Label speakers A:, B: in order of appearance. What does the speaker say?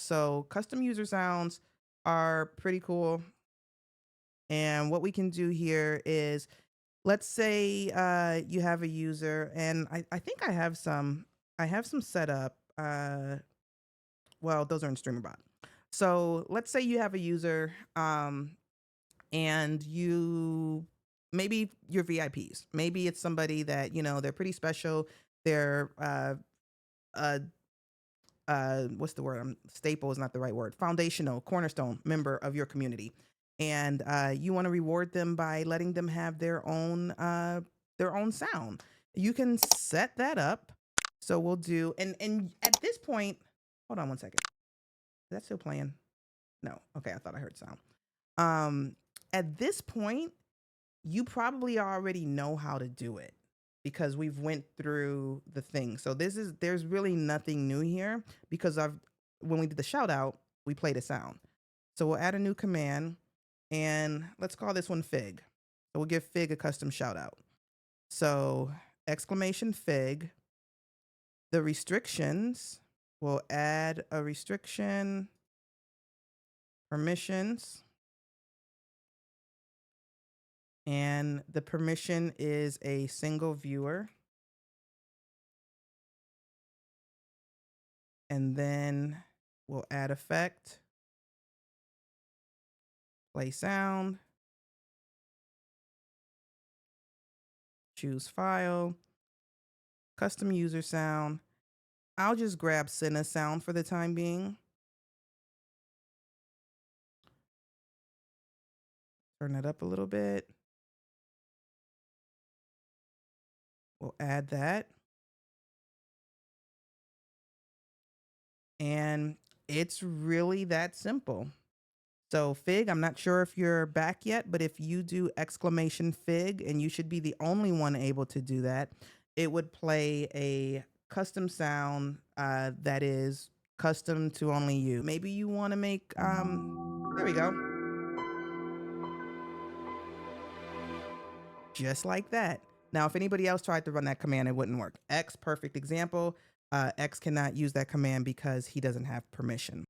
A: So custom user sounds are pretty cool. And what we can do here is, let's say you have a user, and I think I have some set up. Well, those are in StreamerBot. So let's say you have a user, and you maybe you're VIPs. Maybe it's somebody that they're pretty special. They're uh, what's the word? Staple is not the right word. Foundational, cornerstone member of your community, and you want to reward them by letting them have their own sound. You can set that up. So we'll do, and at this point, hold on one second. Is that still playing? No. Okay, I thought I heard sound. Um, at this point, you probably already know how to do it because we've went through the thing. So there's really nothing new here because when we did the shout out, we played a sound. So we'll add a new command and let's call this one Fig. So we'll give Fig a custom shout out. So exclamation Fig. The restrictions, we'll add a restriction, permissions. And the permission is a single viewer. And then we'll add effect, play sound, choose file, custom user sound. I'll just grab Cinna sound for the time being. Turn it up a little bit. We'll add that. And it's really that simple. So Fig, I'm not sure if you're back yet, but if you do exclamation Fig, and you should be the only one able to do that, it would play a custom sound that is custom to only you. Maybe you want to make, there we go. Just like that. Now, if anybody else tried to run that command, it wouldn't work. X, perfect example. X cannot use that command because he doesn't have permission.